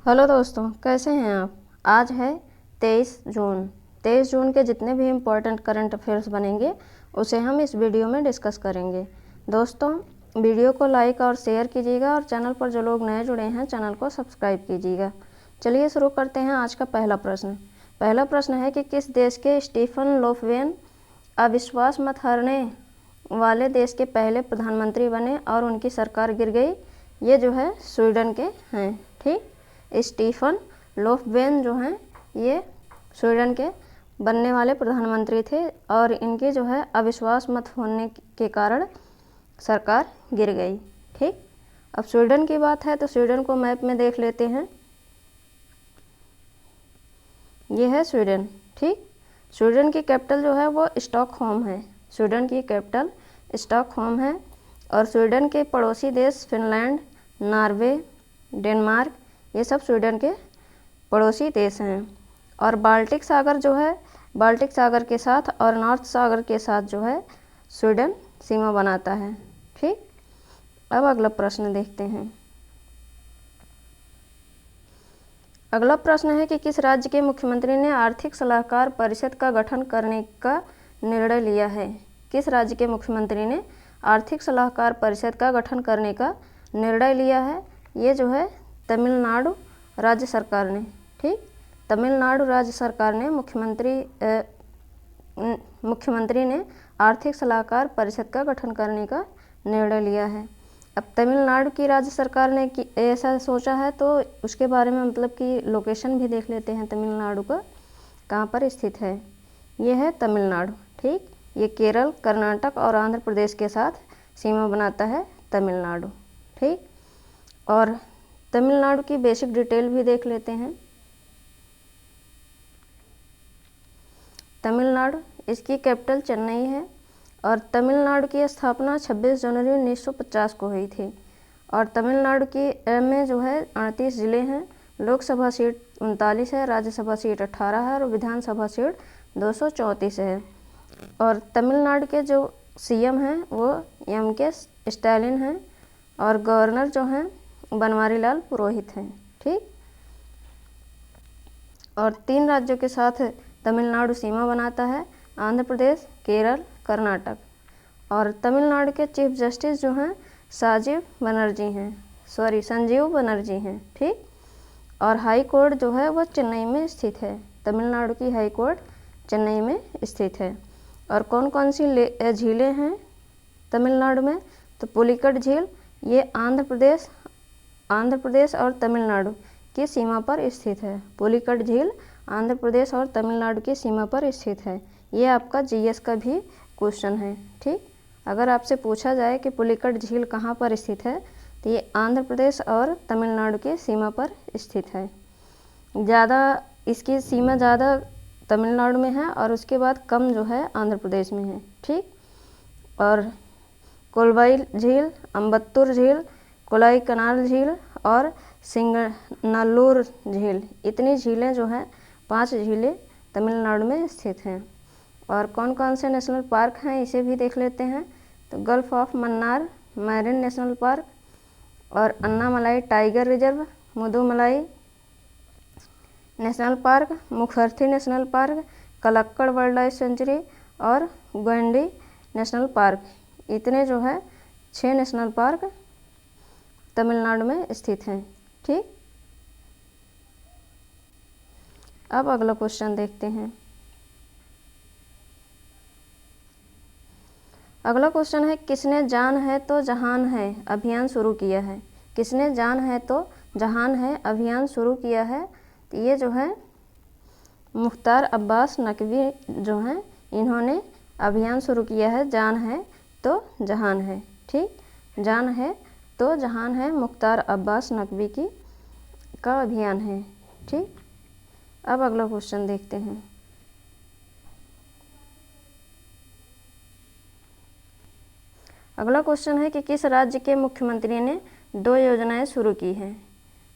Hello दोस्तों, कैसे हैं आप। आज है 23 जून। 23 जून के जितने भी इम्पोर्टेंट करंट अफेयर्स बनेंगे उसे हम इस वीडियो में डिस्कस करेंगे। दोस्तों, वीडियो को लाइक और शेयर कीजिएगा और चैनल पर जो लोग नए जुड़े हैं चैनल को सब्सक्राइब कीजिएगा। चलिए शुरू करते हैं आज का पहला प्रश्न। पहला प्रश्न है कि किस देश के स्टीफन लोफवेन अविश्वास मत हारने वाले देश के पहले प्रधानमंत्री बने और उनकी सरकार गिर गई। ये जो है स्वीडन के हैं। ठीक, स्टीफन लोफवेन जो हैं ये स्वीडन के बनने वाले प्रधानमंत्री थे और इनके जो है अविश्वास मत होने के कारण सरकार गिर गई। ठीक, अब स्वीडन की बात है तो स्वीडन को मैप में देख लेते हैं। ये है स्वीडन। ठीक, स्वीडन की कैपिटल जो है वो स्टॉकहोम है। स्वीडन की कैपिटल स्टॉकहोम है और स्वीडन के पड़ोसी देश फिनलैंड, नॉर्वे, डेनमार्क, ये सब स्वीडन के पड़ोसी देश हैं। और बाल्टिक सागर जो है, बाल्टिक सागर के साथ और नॉर्थ सागर के साथ जो है स्वीडन सीमा बनाता है। ठीक, अब अगला प्रश्न देखते हैं। अगला प्रश्न है कि किस राज्य के मुख्यमंत्री ने आर्थिक सलाहकार परिषद का गठन करने का निर्णय लिया है। किस राज्य के मुख्यमंत्री ने आर्थिक सलाहकार परिषद का गठन करने का निर्णय लिया है। ये जो है तमिलनाडु राज्य सरकार ने। ठीक, तमिलनाडु राज्य सरकार ने मुख्यमंत्री ने आर्थिक सलाहकार परिषद का गठन करने का निर्णय लिया है। अब तमिलनाडु की राज्य सरकार ने ऐसा सोचा है तो उसके बारे में मतलब कि लोकेशन भी देख लेते हैं तमिलनाडु का कहाँ पर स्थित है। ये है तमिलनाडु। ठीक, ये केरल, कर्नाटक और आंध्र प्रदेश के साथ सीमा बनाता है तमिलनाडु। ठीक, और तमिलनाडु की बेसिक डिटेल भी देख लेते हैं। तमिलनाडु, इसकी कैपिटल चेन्नई है और तमिलनाडु की स्थापना 26 जनवरी 1950 को हुई थी। और तमिलनाडु की में जो है 38 ज़िले हैं। लोकसभा सीट 39 है, राज्यसभा सीट 18 है और विधानसभा सीट 234 है। और तमिलनाडु के जो सीएम हैं वो एम.के. स्टालिन हैं और गवर्नर जो हैं बनवारीलाल पुरोहित हैं। ठीक, और 3 राज्यों के साथ तमिलनाडु सीमा बनाता है, आंध्र प्रदेश, केरल, कर्नाटक। और तमिलनाडु के चीफ जस्टिस जो हैं संजीव बनर्जी हैं। ठीक, और हाई कोर्ट जो है वो चेन्नई में स्थित है। तमिलनाडु की हाई कोर्ट चेन्नई में स्थित है। और कौन कौन सी झीलें हैं तमिलनाडु में, तो पुलिकट झील, ये आंध्र प्रदेश और तमिलनाडु की सीमा पर स्थित है। पुलिकट झील आंध्र प्रदेश और तमिलनाडु की सीमा पर स्थित है। ये आपका जीएस का भी क्वेश्चन है। ठीक, अगर आपसे पूछा जाए कि पुलिकट झील कहाँ पर स्थित है तो ये आंध्र प्रदेश और तमिलनाडु की सीमा पर स्थित है। इसकी सीमा ज़्यादा तमिलनाडु में है और उसके बाद कम जो है आंध्र प्रदेश में है। ठीक, और कोलवाई झील, अम्बत्तूर झील, कोलाई कनाल झील और सिंगनल्लूर झील, इतनी झीलें जो हैं 5 झीलें तमिलनाडु में स्थित हैं। और कौन कौन से नेशनल पार्क हैं इसे भी देख लेते हैं। तो gulf of Mannar marine national park और Annamalai tiger reserve, Mudumalai national park, Mukurthi national park, Kalakkad wildlife sanctuary और गोंडी नेशनल पार्क, इतने जो है 6 नेशनल पार्क तमिलनाडु में स्थित हैं। ठीक, अब अगला क्वेश्चन देखते हैं। अगला क्वेश्चन है किसने जान है तो जहान है अभियान शुरू किया है। किसने जान है तो जहान है अभियान शुरू किया है। तो ये जो है मुख्तार अब्बास नकवी जो हैं इन्होंने अभियान शुरू किया है जान है तो जहान है। ठीक, जान है तो जहान है मुख्तार अब्बास नकवी का अभियान है। ठीक, अब अगला क्वेश्चन देखते हैं। अगला क्वेश्चन है कि किस राज्य के मुख्यमंत्री ने 2 योजनाएं शुरू की हैं।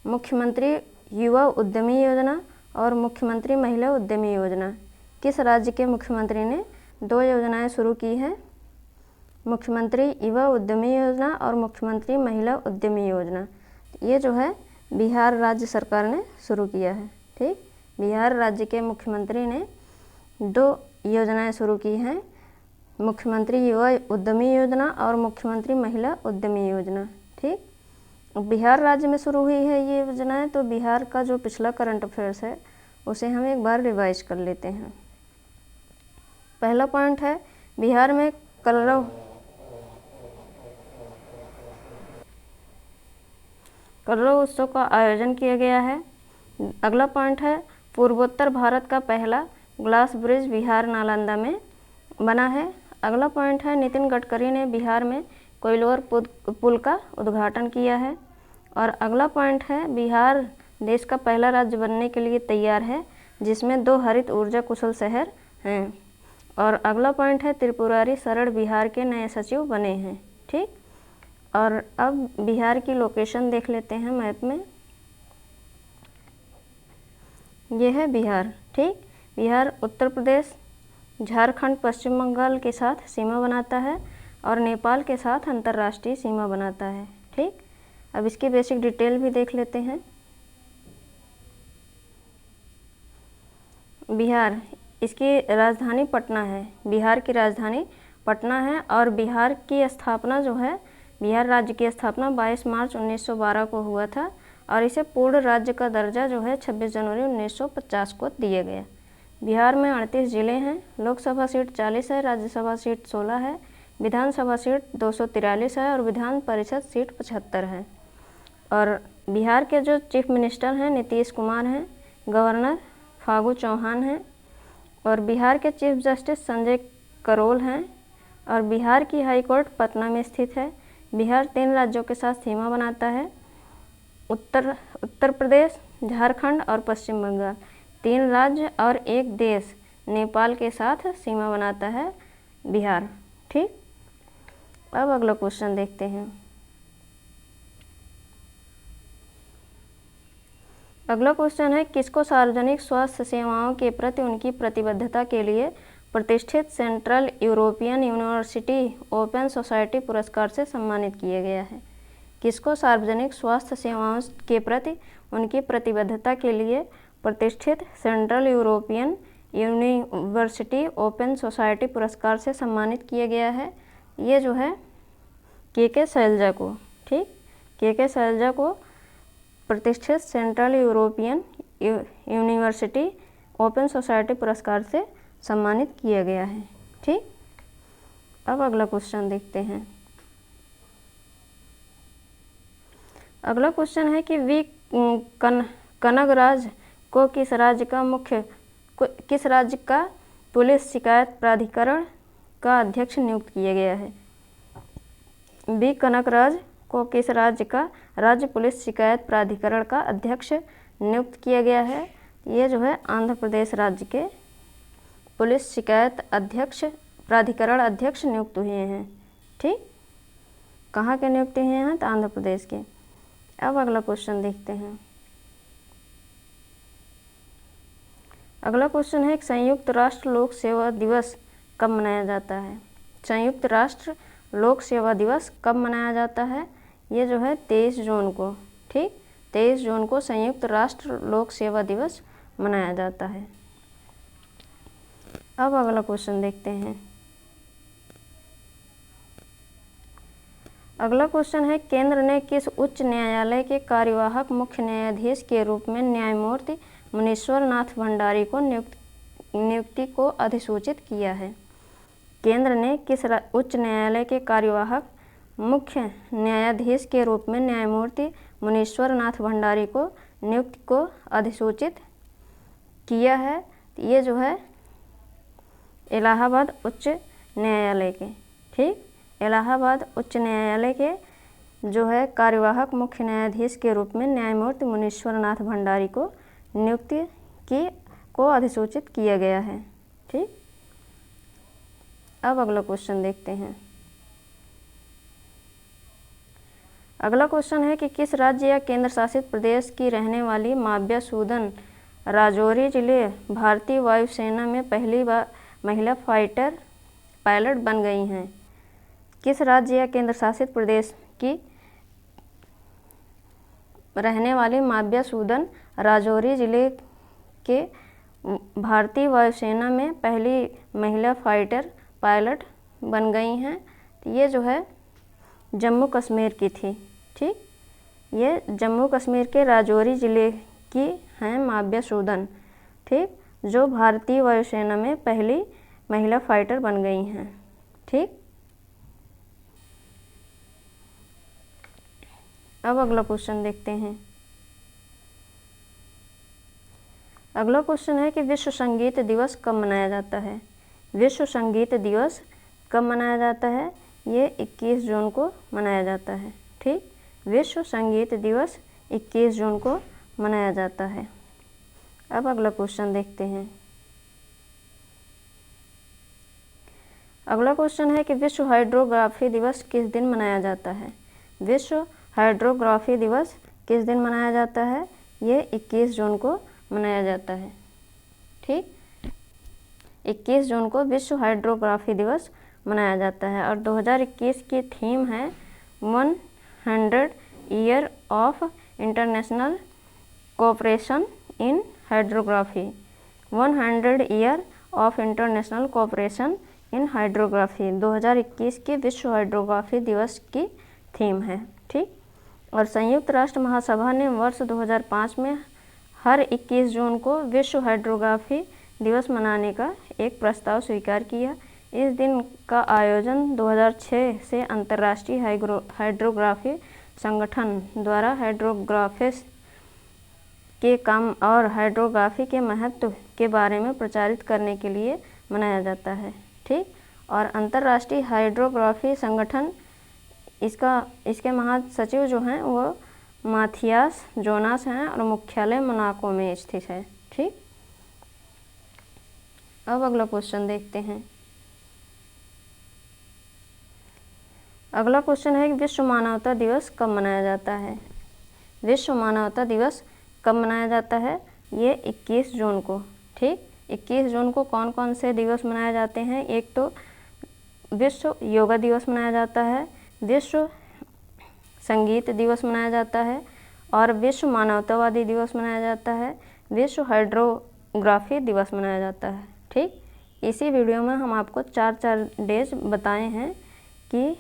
मुख्यमंत्री युवा उद्यमी योजना और मुख्यमंत्री महिला उद्यमी योजना। किस राज्य के मुख्यमंत्री ने 2 योजनाएं शुरू की हैं। मुख्यमंत्री युवा उद्यमी योजना और मुख्यमंत्री महिला उद्यमी योजना। ये जो है बिहार राज्य सरकार ने शुरू किया है। ठीक, बिहार राज्य के मुख्यमंत्री ने 2 योजनाएं शुरू की हैं, मुख्यमंत्री युवा उद्यमी योजना और मुख्यमंत्री महिला उद्यमी योजना। ठीक, बिहार राज्य में शुरू हुई है ये योजनाएं, तो बिहार का जो पिछला करंट अफेयर्स है उसे हम एक बार रिवाइज कर लेते हैं। पहला पॉइंट है, बिहार में कलरव उत्सव का आयोजन किया गया है। अगला पॉइंट है, पूर्वोत्तर भारत का पहला ग्लास ब्रिज बिहार नालंदा में बना है। अगला पॉइंट है, नितिन गडकरी ने बिहार में कोइलवर पुल का उद्घाटन किया है। और अगला पॉइंट है, बिहार देश का पहला राज्य बनने के लिए तैयार है जिसमें 2 हरित ऊर्जा कुशल शहर हैं। और अगला पॉइंट है, त्रिपुरारी शरण बिहार के नए सचिव बने हैं। ठीक, और अब बिहार की लोकेशन देख लेते हैं मैप में। यह है बिहार। ठीक, बिहार उत्तर प्रदेश, झारखंड, पश्चिम बंगाल के साथ सीमा बनाता है और नेपाल के साथ अंतर्राष्ट्रीय सीमा बनाता है। ठीक, अब इसकी बेसिक डिटेल भी देख लेते हैं। बिहार, इसकी राजधानी पटना है। बिहार की राजधानी पटना है और बिहार की स्थापना जो है, बिहार राज्य की स्थापना 22 मार्च 1912 को हुआ था और इसे पूर्ण राज्य का दर्जा जो है 26 जनवरी 1950 को दिया गया। बिहार में 38 ज़िले हैं। लोकसभा सीट 40 है, राज्यसभा सीट 16 है, विधानसभा सीट 243 है और विधान परिषद सीट 75 है। और बिहार के जो चीफ मिनिस्टर हैं नीतीश कुमार हैं, गवर्नर फागू चौहान हैं और बिहार के चीफ जस्टिस संजय करोल हैं। और बिहार की हाई कोर्ट पटना में स्थित है। बिहार 3 राज्यों के साथ सीमा बनाता है, उत्तर प्रदेश, झारखंड और पश्चिम बंगाल। 3 राज्य और 1 देश नेपाल के साथ सीमा बनाता है बिहार। ठीक, अब अगला क्वेश्चन देखते हैं। अगला क्वेश्चन है, किसको सार्वजनिक स्वास्थ्य सेवाओं के प्रति उनकी प्रतिबद्धता के लिए प्रतिष्ठित central European university open society पुरस्कार से सम्मानित किया गया है? किसको सार्वजनिक स्वास्थ्य सेवाओं के प्रति उनकी प्रतिबद्धता के लिए प्रतिष्ठित central European university open society पुरस्कार से सम्मानित किया गया है? ये जो है के शैलजा को। ठीक, के शैलजा को प्रतिष्ठित central European university open society पुरस्कार से सम्मानित किया गया है। ठीक, अब अगला क्वेश्चन देखते हैं। अगला क्वेश्चन है कि कनगराज को किस राज्य का पुलिस शिकायत प्राधिकरण का अध्यक्ष नियुक्त किया गया है? बी कनगराज को किस राज्य का राज्य पुलिस शिकायत प्राधिकरण का अध्यक्ष नियुक्त किया गया है? ये जो है आंध्र प्रदेश राज्य के पुलिस शिकायत प्राधिकरण अध्यक्ष नियुक्त हुए हैं। ठीक, कहाँ के नियुक्त हुए हैं? तो आंध्र प्रदेश के। अब अगला क्वेश्चन देखते हैं। अगला क्वेश्चन है, संयुक्त राष्ट्र लोक सेवा दिवस कब मनाया जाता है? संयुक्त राष्ट्र लोक सेवा दिवस कब मनाया जाता है? ये जो है 23 जून को। ठीक, 23 जून को संयुक्त राष्ट्र लोक सेवा दिवस मनाया जाता है। अब अगला क्वेश्चन देखते हैं। अगला क्वेश्चन है, केंद्र ने किस उच्च न्यायालय के कार्यवाहक मुख्य न्यायाधीश के रूप में न्यायमूर्ति मुनीश्वर नाथ भंडारी को नियुक्ति को अधिसूचित किया है? केंद्र ने किस उच्च न्यायालय के कार्यवाहक मुख्य न्यायाधीश के रूप में न्यायमूर्ति मुनीश्वर नाथ भंडारी को नियुक्ति को अधिसूचित किया है? ये जो है इलाहाबाद उच्च न्यायालय के। ठीक, इलाहाबाद उच्च न्यायालय के जो है कार्यवाहक मुख्य न्यायाधीश के रूप में न्यायमूर्ति मुनीश्वर नाथ भंडारी को नियुक्ति को अधिसूचित किया गया है। ठीक, अब अगला क्वेश्चन देखते हैं। अगला क्वेश्चन है कि किस राज्य या केंद्र शासित प्रदेश की रहने वाली माव्या सूदन राजौरी जिले भारतीय वायुसेना में पहली बार महिला फाइटर पायलट बन गई हैं? किस राज्य या केंद्र शासित प्रदेश की रहने वाली माव्या सूदन राजौरी जिले के भारतीय वायुसेना में पहली महिला फाइटर पायलट बन गई हैं। ये जो है जम्मू कश्मीर की थी। ठीक, ये जम्मू कश्मीर के राजौरी ज़िले की हैं माव्या सूदन। ठीक, जो भारतीय वायुसेना में पहली महिला फाइटर बन गई हैं। ठीक, अब अगला क्वेश्चन देखते हैं। अगला क्वेश्चन है कि विश्व संगीत दिवस कब मनाया जाता है। विश्व संगीत दिवस कब मनाया जाता है? ये 21 जून को मनाया जाता है। ठीक, विश्व संगीत दिवस 21 जून को मनाया जाता है। अब अगला क्वेश्चन देखते हैं। अगला क्वेश्चन है कि विश्व हाइड्रोग्राफी दिवस किस दिन मनाया जाता है। विश्व हाइड्रोग्राफी दिवस किस दिन मनाया जाता है? ये 21 जून को मनाया जाता है। ठीक, 21 जून को विश्व हाइड्रोग्राफी दिवस मनाया जाता है। और 2021 की थीम है 100 year of international cooperation in hydrography. 100 year of international cooperation in hydrography 2021 की विश्व हाइड्रोग्राफी दिवस की थीम है। ठीक, और संयुक्त राष्ट्र महासभा ने वर्ष 2005 में हर 21 जून को विश्व हाइड्रोग्राफी दिवस मनाने का एक प्रस्ताव स्वीकार किया। इस दिन का आयोजन 2006 से अंतर्राष्ट्रीय हाइड्रोग्राफी संगठन द्वारा हाइड्रोग्राफिस के काम और हाइड्रोग्राफी के महत्व के बारे में प्रचारित करने के लिए मनाया जाता है। ठीक, और अंतर्राष्ट्रीय हाइड्रोग्राफी संगठन इसके महासचिव जो हैं वो माथियास जोनास हैं और मुख्यालय मोनाको में स्थित है। ठीक, अब अगला क्वेश्चन देखते हैं। अगला क्वेश्चन है कि विश्व मानवता दिवस कब मनाया जाता है। विश्व मानवता दिवस कब मनाया जाता है? ये 21 जून को। ठीक, 21 जून को कौन कौन से दिवस मनाए जाते हैं? एक तो विश्व योगा दिवस मनाया जाता है, विश्व संगीत दिवस मनाया जाता है और विश्व मानवतावादी दिवस मनाया जाता है, विश्व हाइड्रोग्राफी दिवस मनाया जाता है। ठीक, इसी वीडियो में हम आपको 4 डेज बताए हैं कि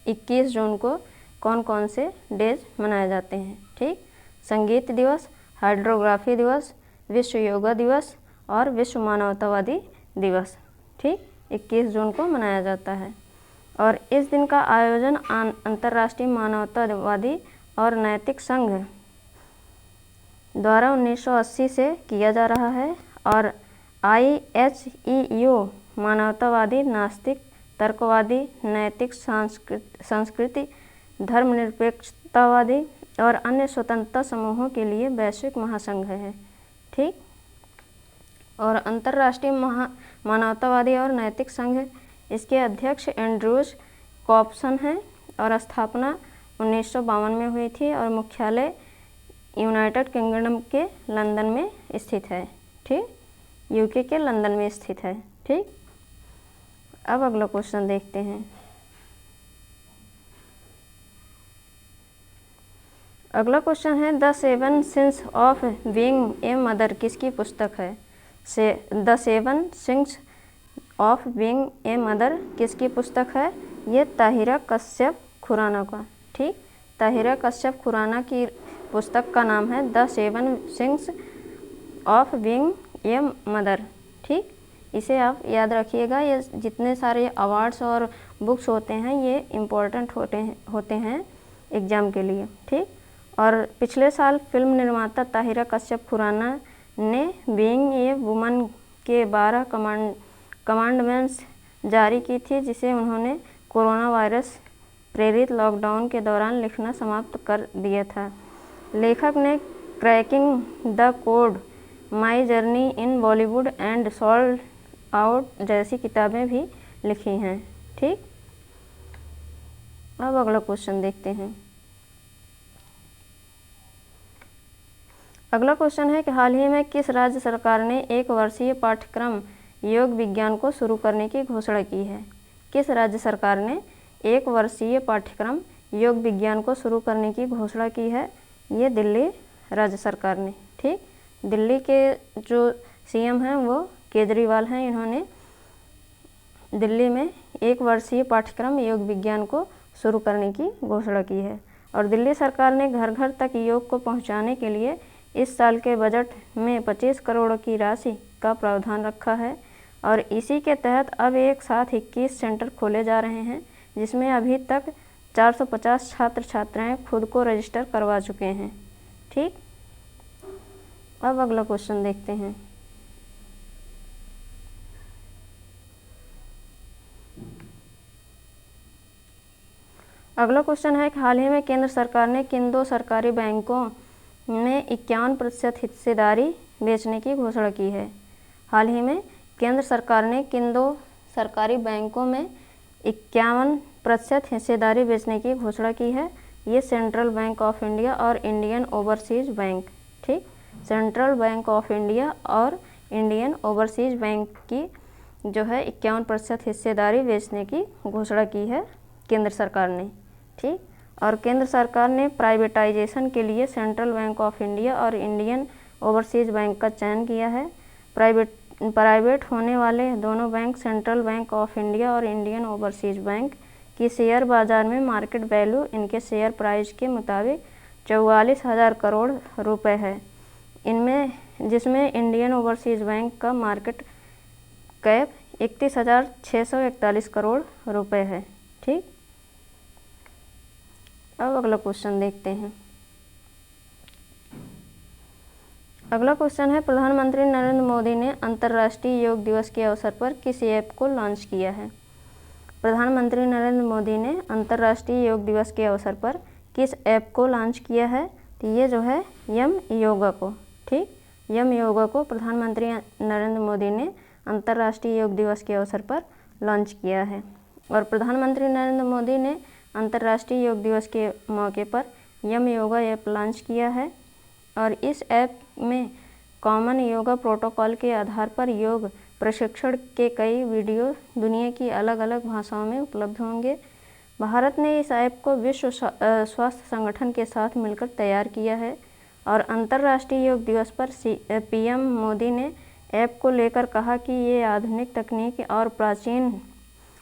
21 जून को कौन कौन से डेज मनाए जाते हैं। ठीक, संगीत दिवस, हाइड्रोग्राफी दिवस, विश्व योगा दिवस और विश्व मानवतावादी दिवस। ठीक, 21 जून को मनाया जाता है। और इस दिन का आयोजन अंतर्राष्ट्रीय मानवतावादी और नैतिक संघ द्वारा 1980 से किया जा रहा है। और IHEU मानवतावादी, नास्तिक, तर्कवादी, नैतिक, संस्कृति, धर्मनिरपेक्षतावादी और अन्य स्वतंत्रता समूहों के लिए वैश्विक महासंघ है। ठीक, और अंतर्राष्ट्रीय मानवतावादी और नैतिक संघ इसके अध्यक्ष एंड्रूज कॉप्सन हैं और स्थापना 1952 में हुई थी और मुख्यालय यूनाइटेड किंगडम के लंदन में स्थित है। ठीक, यूके के लंदन में स्थित है। ठीक, अब अगला क्वेश्चन देखते हैं। अगला क्वेश्चन है the 7 since of being a mother किसकी पुस्तक है। The 7 since of being a mother किसकी पुस्तक है? ये ताहिरा कश्यप खुराना का। ठीक, ताहिरा कश्यप खुराना की पुस्तक का नाम है the 7 since of being a mother. ठीक, इसे आप याद रखिएगा। ये जितने सारे अवार्ड्स और बुक्स होते हैं ये इम्पोर्टेंट होते हैं एग्ज़ाम के लिए। ठीक, और पिछले साल फिल्म निर्माता ताहिरा कश्यप खुराना ने बीइंग ए वुमन के 12 कमांडमेंट्स जारी की थी, जिसे उन्होंने कोरोना वायरस प्रेरित लॉकडाउन के दौरान लिखना समाप्त कर दिया था। लेखक ने cracking the code, my journey in Bollywood and sold out जैसी किताबें भी लिखी हैं। ठीक, अब अगला क्वेश्चन देखते हैं। अगला क्वेश्चन है कि हाल ही में किस राज्य सरकार ने 1 वर्षीय पाठ्यक्रम योग विज्ञान को शुरू करने की घोषणा की है। किस राज्य सरकार ने 1 वर्षीय पाठ्यक्रम योग विज्ञान को शुरू करने की घोषणा की है? ये दिल्ली राज्य सरकार ने। ठीक, दिल्ली के जो सीएम हैं वो केजरीवाल हैं। इन्होंने दिल्ली में 1 वर्षीय पाठ्यक्रम योग विज्ञान को शुरू करने की घोषणा की है। और दिल्ली सरकार ने घर घर तक योग को पहुंचाने के लिए इस साल के बजट में 25 करोड़ की राशि का प्रावधान रखा है। और इसी के तहत अब एक साथ 21 सेंटर खोले जा रहे हैं, जिसमें अभी तक 450 छात्र छात्राएं खुद को रजिस्टर करवा चुके हैं। ठीक, अब अगला क्वेश्चन देखते हैं। अगला क्वेश्चन है कि हाल ही में केंद्र सरकार ने किन 2 सरकारी बैंकों में 51% हिस्सेदारी बेचने की घोषणा की है। हाल ही में केंद्र सरकार ने किन 2 सरकारी बैंकों में 51% हिस्सेदारी बेचने की घोषणा की है। ये सेंट्रल बैंक ऑफ इंडिया और इंडियन ओवरसीज बैंक। ठीक, सेंट्रल बैंक ऑफ इंडिया और इंडियन ओवरसीज बैंक की जो है 51% हिस्सेदारी बेचने की घोषणा की है केंद्र सरकार ने। ठीक, और केंद्र सरकार ने प्राइवेटाइजेशन के लिए सेंट्रल बैंक ऑफ इंडिया और इंडियन ओवरसीज बैंक का चयन किया है। प्राइवेट होने वाले दोनों bank central bank of India और इंडियन ओवरसीज बैंक की शेयर बाजार में मार्केट वैल्यू इनके शेयर प्राइस के मुताबिक 44,000 करोड़ रुपए है। इनमें जिसमें इंडियन ओवरसीज बैंक का मार्केट कैप 31,641 करोड़ रुपए है। ठीक, अब अगला क्वेश्चन देखते हैं। अगला क्वेश्चन है, प्रधानमंत्री नरेंद्र मोदी ने अंतर्राष्ट्रीय योग दिवस के अवसर पर किस ऐप को लॉन्च किया है। प्रधानमंत्री नरेंद्र मोदी ने अंतर्राष्ट्रीय योग दिवस के अवसर पर किस ऐप को लॉन्च किया है। तो ये जो है यम योगा को। ठीक, यम योगा को प्रधानमंत्री नरेंद्र मोदी ने अंतर्राष्ट्रीय योग दिवस के अवसर पर लॉन्च किया है। और प्रधानमंत्री नरेंद्र मोदी ने अंतर्राष्ट्रीय योग दिवस के मौके पर यम योगा ऐप लॉन्च किया है। और इस ऐप में कॉमन योगा प्रोटोकॉल के आधार पर योग प्रशिक्षण के कई वीडियो दुनिया की अलग अलग भाषाओं में उपलब्ध होंगे। भारत ने इस ऐप को विश्व स्वास्थ्य संगठन के साथ मिलकर तैयार किया है। और अंतर्राष्ट्रीय योग दिवस पर पीएम मोदी ने ऐप को लेकर कहा कि ये आधुनिक तकनीक और प्राचीन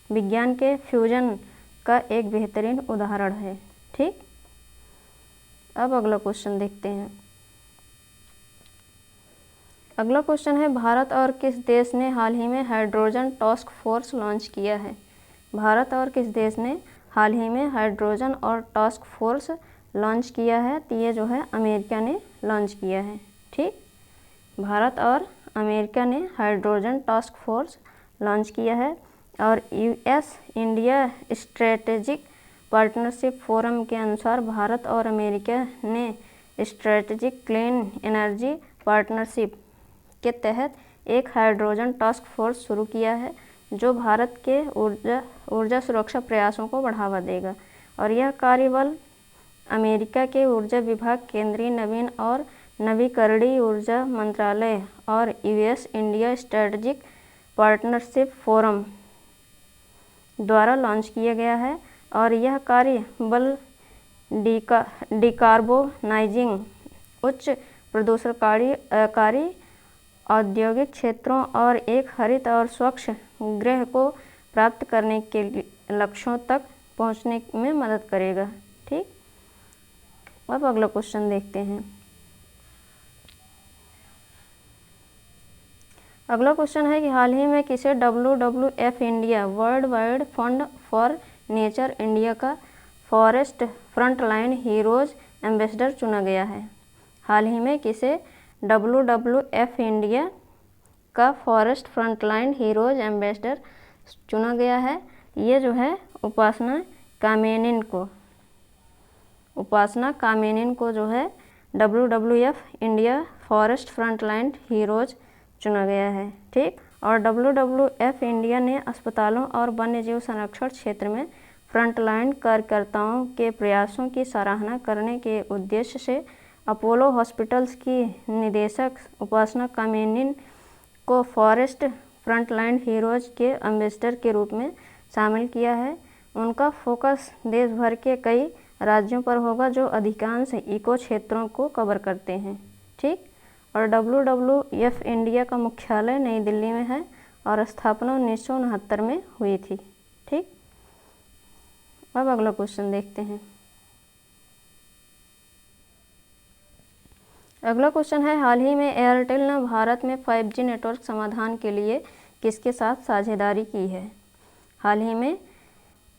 विज्ञान के फ्यूजन का एक बेहतरीन उदाहरण है। ठीक, अब अगला क्वेश्चन देखते हैं। अगला क्वेश्चन है, भारत और किस देश ने हाल ही में हाइड्रोजन टास्क फोर्स लॉन्च किया है। भारत और किस देश ने हाल ही में हाइड्रोजन और टास्क फोर्स लॉन्च किया है। तो ये जो है अमेरिका ने लॉन्च किया है। ठीक, भारत और अमेरिका ने हाइड्रोजन टास्क फोर्स लॉन्च किया है। और US India strategic partnership forum के अनुसार भारत और अमेरिका ने स्ट्रेटेजिक क्लीन एनर्जी पार्टनरशिप के तहत एक हाइड्रोजन टास्क फोर्स शुरू किया है, जो भारत के ऊर्जा सुरक्षा प्रयासों को बढ़ावा देगा। और यह कार्यबल अमेरिका के ऊर्जा विभाग, केंद्रीय नवीन और नवीकरणीय ऊर्जा मंत्रालय और US India strategic partnership forum द्वारा लॉन्च किया गया है। और यह कार्य बल डिकार्बोनाइजिंग उच्च प्रदूषणकारी औद्योगिक क्षेत्रों और एक हरित और स्वच्छ ग्रह को प्राप्त करने के लक्ष्यों तक पहुंचने में मदद करेगा। ठीक, अब अगला क्वेश्चन देखते हैं। अगला क्वेश्चन है कि हाल ही में किसे WWF India world wide fund for nature India का फॉरेस्ट फ्रंटलाइन हीरोज एम्बेसडर चुना गया है। हाल ही में किसे WWF इंडिया का फॉरेस्ट फ्रंटलाइन हीरोज एम्बेसडर चुना गया है। ये जो है उपासना कामेनिन को जो है WWF India forest frontline heroes चुना गया है। ठीक, और WWF इंडिया ने अस्पतालों और वन्यजीव संरक्षण क्षेत्र में फ्रंटलाइन कार्यकर्ताओं के प्रयासों की सराहना करने के उद्देश्य से अपोलो हॉस्पिटल्स की निदेशक उपासना कामेनिन को फॉरेस्ट फ्रंटलाइन हीरोज के एम्बेसडर के रूप में शामिल किया है। उनका फोकस देश भर के कई राज्यों पर होगा जो अधिकांश इको क्षेत्रों को कवर करते हैं। ठीक। और WWF इंडिया का मुख्यालय नई दिल्ली में है और स्थापना 1969 में हुई थी। ठीक। अब अगला क्वेश्चन देखते हैं। अगला क्वेश्चन है, हाल ही में एयरटेल ने भारत में 5G नेटवर्क समाधान के लिए किसके साथ साझेदारी की है? हाल ही में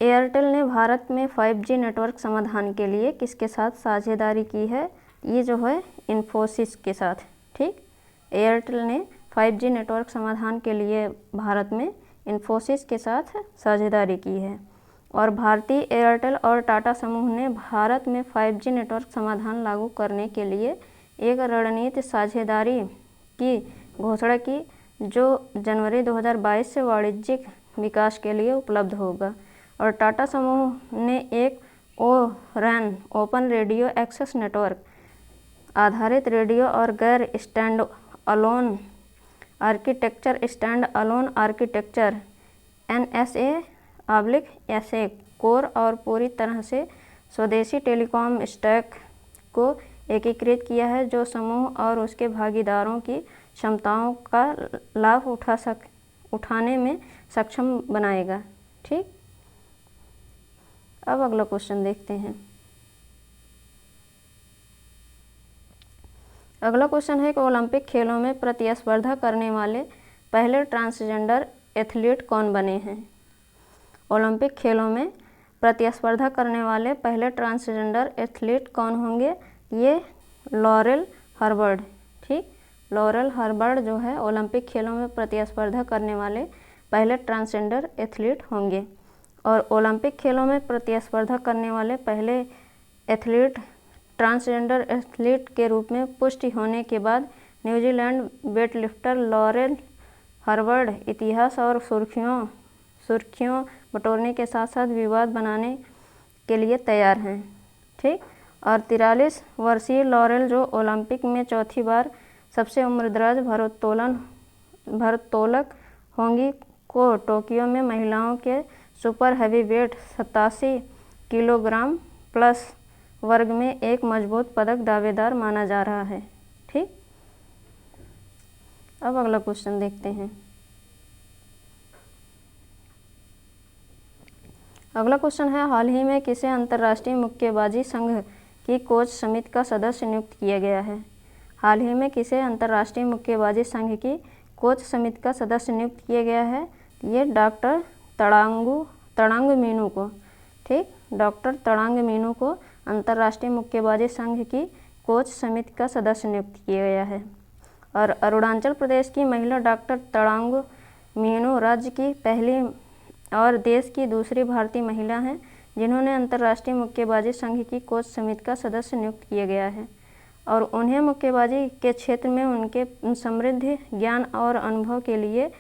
एयरटेल ने भारत में 5G नेटवर्क समाधान के लिए किसके साथ साझेदारी की है? ये जो है इन्फोसिस के साथ। ठीक। एयरटेल ने 5G नेटवर्क समाधान के लिए भारत में इन्फोसिस के साथ साझेदारी की है। और भारतीय एयरटेल और टाटा समूह ने भारत में 5G नेटवर्क समाधान लागू करने के लिए एक रणनीति साझेदारी की घोषणा की, जो जनवरी 2022 से वाणिज्यिक विकास के लिए उपलब्ध होगा। और टाटा समूह ने एक ORAN open radio access network आधारित रेडियो और गैर stand alone architecture NSA/SA core और पूरी तरह से स्वदेशी टेलीकॉम स्टैक को एकीकृत किया है, जो समूह और उसके भागीदारों की क्षमताओं का लाभ उठाने में सक्षम बनाएगा। ठीक। अब अगला क्वेश्चन देखते हैं। अगला क्वेश्चन है कि ओलंपिक खेलों में प्रतिस्पर्धा करने वाले पहले ट्रांसजेंडर एथलीट कौन बने हैं? ओलंपिक खेलों में प्रतिस्पर्धा करने वाले पहले ट्रांसजेंडर एथलीट कौन होंगे? ये लॉरेल हर्बर्ड। ठीक। लॉरेल हर्बर्ड जो है ओलंपिक खेलों में प्रतिस्पर्धा करने वाले पहले ट्रांसजेंडर एथलीट होंगे। और ओलंपिक खेलों में प्रतिस्पर्धा करने वाले पहले एथलीट ट्रांसजेंडर एथलीट के रूप में पुष्टि होने के बाद न्यूजीलैंड वेटलिफ्टर लॉरेल हर्बर्ड इतिहास और सुर्खियों बटोरने के साथ साथ विवाद बनाने के लिए तैयार हैं। ठीक। और 43 वर्षीय लॉरेल, जो ओलंपिक में चौथी बार सबसे उम्रदराज भारोत्तोलक होंगी, को टोक्यो में महिलाओं के सुपर हैवीवेट 87 किलोग्राम प्लस वर्ग में एक मजबूत पदक दावेदार माना जा रहा है। ठीक। अब अगला क्वेश्चन देखते हैं। अगला क्वेश्चन है, हाल ही में किसे अंतर्राष्ट्रीय मुक्केबाजी संघ की कोच समिति का सदस्य नियुक्त किया गया है? हाल ही में किसे अंतर्राष्ट्रीय मुक्केबाजी संघ की कोच समिति का सदस्य नियुक्त किया गया है? ये डॉक्टर तड़ांग मीनू को। ठीक। डॉक्टर तड़ांग मीनू को अंतर्राष्ट्रीय मुक्केबाजी संघ की कोच समिति का सदस्य नियुक्त किया गया है। और अरुणाचल प्रदेश की महिला डॉक्टर तड़ांग मीनू राज्य की पहली और देश की दूसरी भारतीय महिला हैं जिन्होंने अंतर्राष्ट्रीय मुक्केबाजी संघ की कोच समिति का सदस्य नियुक्त किया गया है। और उन्हें मुक्केबाजी के क्षेत्र में उनके समृद्ध ज्ञान और अनुभव के लिए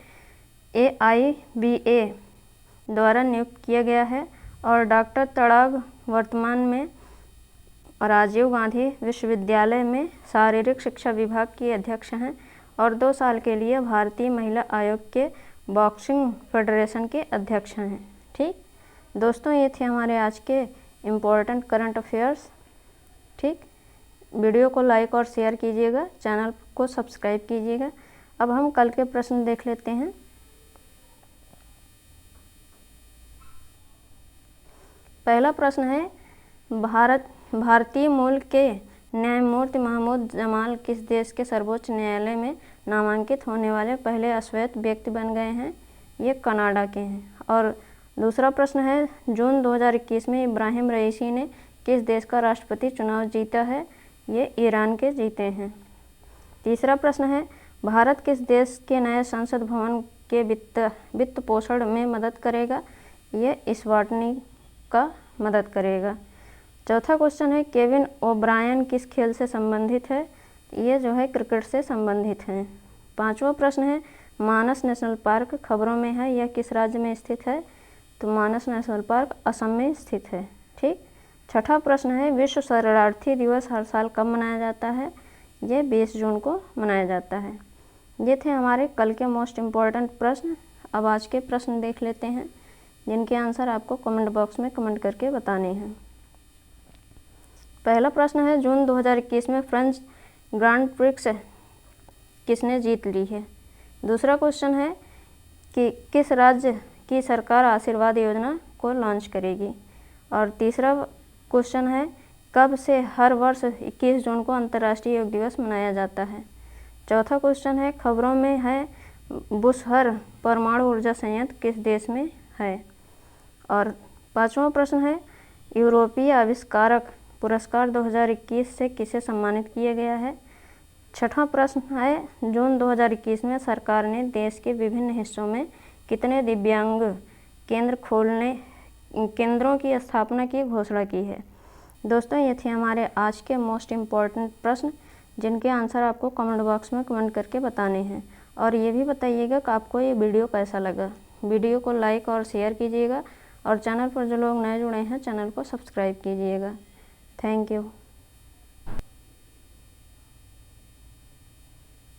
AIBA द्वारा नियुक्त किया गया है। और डॉक्टर तड़ांग वर्तमान में राजीव गांधी विश्वविद्यालय में शारीरिक शिक्षा विभाग की अध्यक्ष हैं और 2 साल के लिए भारतीय महिला आयोग के बॉक्सिंग फेडरेशन के अध्यक्ष हैं। ठीक। दोस्तों, ये थे हमारे आज के इम्पोर्टेंट करंट अफेयर्स। ठीक। वीडियो को लाइक और शेयर कीजिएगा, चैनल को सब्सक्राइब कीजिएगा। अब हम कल के प्रश्न देख लेते हैं। पहला प्रश्न है, भारतीय मूल के न्यायमूर्ति महमूद जमाल किस देश के सर्वोच्च न्यायालय में नामांकित होने वाले पहले अश्वेत व्यक्ति बन गए हैं? ये कनाडा के हैं। और दूसरा प्रश्न है, जून 2021 में इब्राहिम रईसी ने किस देश का राष्ट्रपति चुनाव जीता है? ये ईरान के जीते हैं। तीसरा प्रश्न है, भारत किस देश के नए संसद भवन के वित्त पोषण में मदद करेगा? ये इस्वाटिनी का मदद करेगा। चौथा क्वेश्चन है, केविन ओब्रायन किस खेल से संबंधित है? ये जो है क्रिकेट से संबंधित हैं। पांचवा प्रश्न है, मानस नेशनल पार्क खबरों में है, यह किस राज्य में स्थित है? तो मानस नेशनल पार्क असम में स्थित है। ठीक। छठा प्रश्न है, विश्व शरणार्थी दिवस हर साल कब मनाया जाता है? ये 20 जून को मनाया जाता है। ये थे हमारे कल के मोस्ट इम्पॉर्टेंट प्रश्न। अब आज के प्रश्न देख लेते हैं जिनके आंसर आपको कमेंट बॉक्स में कमेंट करके बताने हैं। पहला प्रश्न है, जून 2021 में फ्रेंच ग्रांड प्रिक्स किसने जीत ली है। दूसरा क्वेश्चन है कि किस राज्य की सरकार आशीर्वाद योजना को लॉन्च करेगी। और तीसरा क्वेश्चन है, कब से हर वर्ष 21 जून को अंतर्राष्ट्रीय योग दिवस मनाया जाता है। चौथा क्वेश्चन है, खबरों में है बुशहर परमाणु ऊर्जा संयंत्र किस देश में है। और पांचवा प्रश्न है, यूरोपीय आविष्कारक पुरस्कार 2021 से किसे सम्मानित किया गया है। छठवां प्रश्न है, जून 2021 में सरकार ने देश के विभिन्न हिस्सों में कितने दिव्यांग केंद्रों की स्थापना की घोषणा की है। दोस्तों, ये थे हमारे आज के मोस्ट इम्पॉर्टेंट प्रश्न, जिनके आंसर आपको कमेंट बॉक्स में कमेंट करके बताने हैं। और ये भी बताइएगा कि आपको ये वीडियो कैसा लगा। वीडियो को लाइक और शेयर कीजिएगा और चैनल पर जो लोग नए जुड़े हैं चैनल को सब्सक्राइब कीजिएगा। Thank you.